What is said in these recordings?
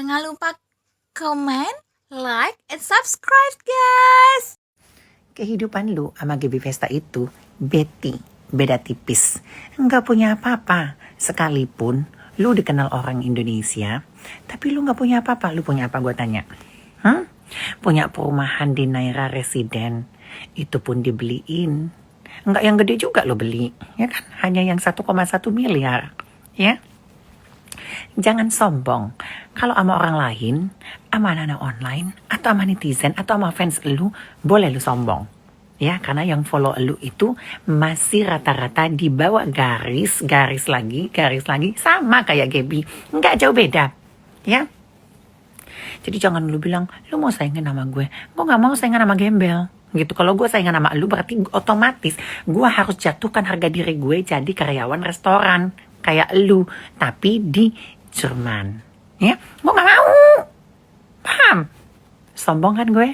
Jangan lupa komen, like, and subscribe guys. Kehidupan lu sama Gaby Vesta itu beda tipis. Nggak punya apa-apa. Sekalipun lu dikenal orang Indonesia, tapi lu nggak punya apa-apa. Lu punya apa, gue tanya? Punya perumahan di Naira Residen, itu pun dibeliin. Nggak yang gede juga lo beli, ya kan? Hanya yang 1,1 miliar, ya. Jangan sombong. Kalau sama orang lain, sama anak online, atau sama netizen, atau sama fans lu, boleh lu sombong. Ya, karena yang follow lu itu masih rata-rata di bawah garis lagi, sama kayak Gaby. Nggak jauh beda, ya. Jadi jangan lu bilang, lu mau saingan sama gue. Gue nggak mau saingan sama gembel. Gitu. Kalau gue saingan sama lu, berarti otomatis gue harus jatuhkan harga diri gue jadi karyawan restoran. Kayak lu, tapi di Jerman. Ya, gue gak mau. Paham? Sombong kan gue?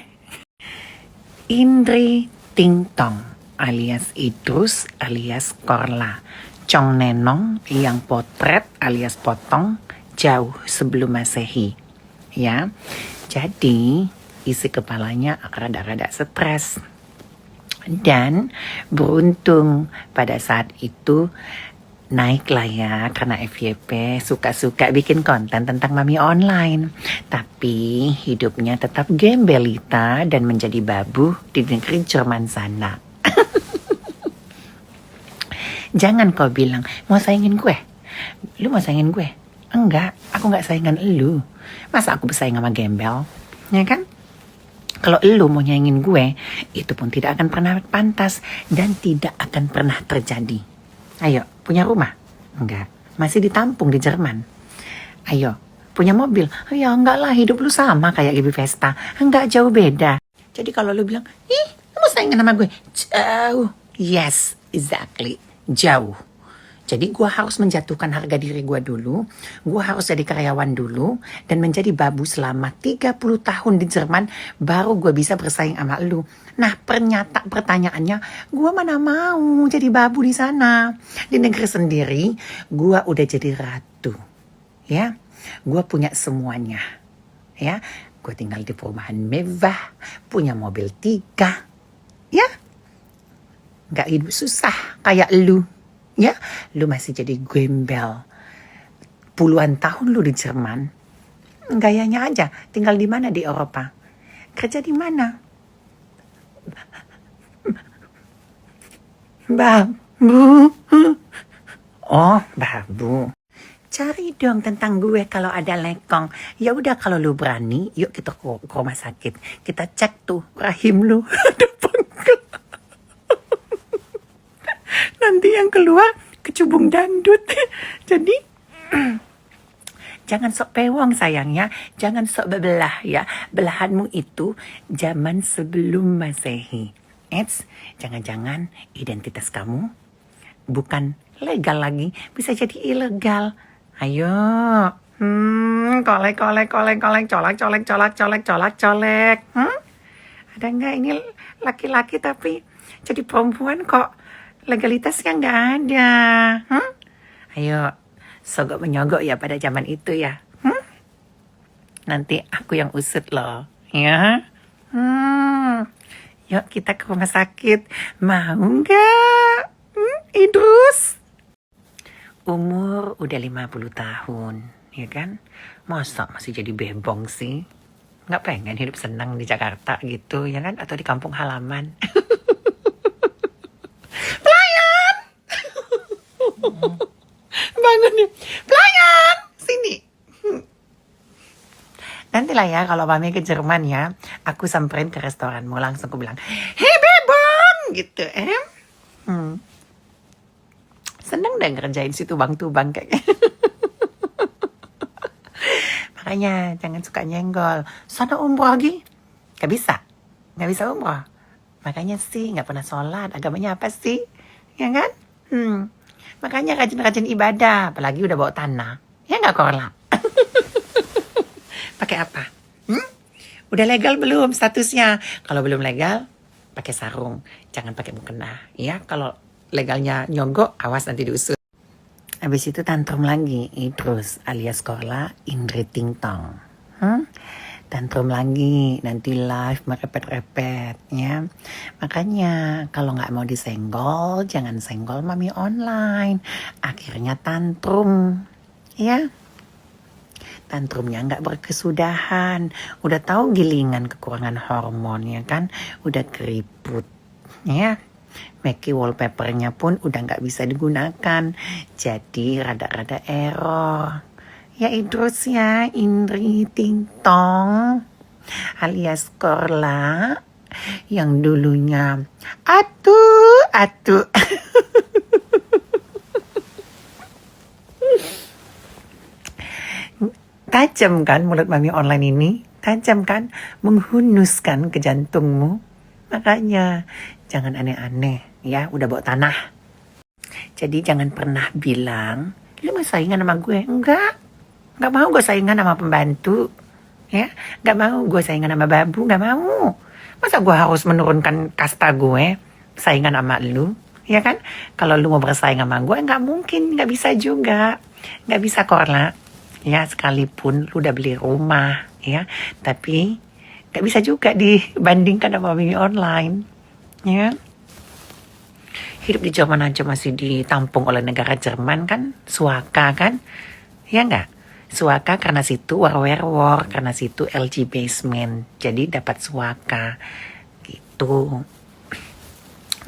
Indri Tingtong alias Idrus alias Korla. Chong Nenong yang potret alias potong jauh sebelum Masehi. Ya, jadi isi kepalanya rada-rada stres. Dan beruntung pada saat itu naiklah ya, karena FYP suka-suka bikin konten tentang mami online. Tapi hidupnya tetap gembelita dan menjadi babu di negeri Jerman sana. Jangan kau bilang, mau saingin gue? Lu mau saingin gue? Enggak, aku gak saingan lu. Masa aku bersaing sama gembel? Ya kan? Kalau lu mau nyaingin gue, itu pun tidak akan pernah pantas dan tidak akan pernah terjadi. Ayo, punya rumah? Enggak, masih ditampung di Jerman. Ayo, punya mobil? Oh ya enggak lah, hidup lu sama kayak Gaby Vesta. Enggak jauh beda. Jadi kalau lu bilang, ih, lu mau saingan sama gue? Jauh. Yes, exactly. Jauh. Jadi gue harus menjatuhkan harga diri gue dulu. Gue harus jadi karyawan dulu. Dan menjadi babu selama 30 tahun di Jerman. Baru gue bisa bersaing sama lu. Nah pertanyaannya, gue mana mau jadi babu di sana. Di negeri sendiri, gue udah jadi ratu. Ya, gue punya semuanya. Ya, gue tinggal di perumahan mewah. Punya mobil 3. Ya, gak hidup susah kayak lu. Ya, lu masih jadi gembel. Puluhan tahun lu di Jerman. Gayanya aja, tinggal di mana di Eropa? Kerja di mana? Babu. Oh, babu. Cari dong tentang gue kalau ada lekong. Ya udah, kalau lu berani, yuk kita ke rumah sakit. Kita cek tuh rahim lu. Ada pengkel. Nanti yang keluar kecubung dangdut. Jadi jangan sok pewong sayangnya. Jangan sok bebelah ya. Belahanmu itu zaman sebelum Masehi. Jangan-jangan identitas kamu bukan legal lagi. Bisa jadi ilegal. Ayo. Kolek. Colak. Ada nggak ini laki-laki tapi jadi perempuan kok? Legalitasnya nggak ada. Ayo, sogok menyogok ya pada zaman itu ya. Nanti aku yang usut loh, ya. Yuk kita ke rumah sakit. Mau nggak? Idrus? Umur udah 50 tahun, ya kan? Masa masih jadi bebong sih? Nggak pengen hidup senang di Jakarta gitu, ya kan? Atau di kampung halaman? Bangun nih, pelayan sini. Nantilah ya kalau mami ke Jerman ya, aku samperin ke restoranmu, langsung aku bilang, hei bebong gitu. Seneng deh ngerjain si tubang-tubang kayak. Makanya jangan suka nyenggol. Sana umroh lagi, gak bisa umroh. Makanya sih gak pernah sholat. Agamanya apa sih, ya kan? Makanya rajin-rajin ibadah, apalagi udah bawa tanah. Ya nggak, Korla? Pakai apa? Udah legal belum statusnya? Kalau belum legal, pakai sarung. Jangan pakai mukena. Ya, kalau legalnya nyogok, awas nanti diusut. Habis itu tantrum lagi, Idrus alias Korla Indri Tingtong. Tantrum lagi, nanti live merepet-repet ya. Makanya kalau nggak mau disenggol, jangan senggol mami online. Akhirnya tantrum, ya. Tantrumnya nggak berkesudahan. Udah tahu gilingan kekurangan hormon ya kan, udah keriput, ya. Mackie wallpapernya pun udah nggak bisa digunakan, jadi rada-rada error. Ya Idrus ya, Indri Ting Tong alias Korla yang dulunya atu. Tajam kan mulut mami online ini? Tajam kan? Menghunuskan ke jantungmu. Makanya jangan aneh-aneh ya, udah bawa tanah. Jadi jangan pernah bilang, lu mau saingan sama gue? Enggak mau gue saingan sama pembantu. Ya, enggak mau gue saingan sama babu, enggak mau. Masa gue harus menurunkan kasta gue saingan sama lu? Ya kan? Kalau lu mau bersaing sama gue, enggak mungkin, enggak bisa juga. Enggak bisa Korla. Ya, sekalipun lu udah beli rumah, ya, tapi enggak bisa juga dibandingkan sama mimi online. Ya. Hidup di Jerman aja masih ditampung oleh negara Jerman kan, suaka kan? Ya enggak? Suaka karena situ war, karena situ LG basement, jadi dapat suaka gitu.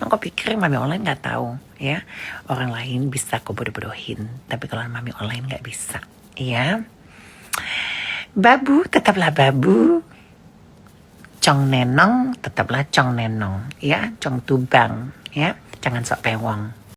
Kok pikir mami online nggak tahu ya? Orang lain bisa kok bodoh-bodohin, tapi kalau mami online nggak bisa, ya. Babu tetaplah babu, cong nenong tetaplah cong nenong, ya, cong tubang, ya, jangan sok pewong.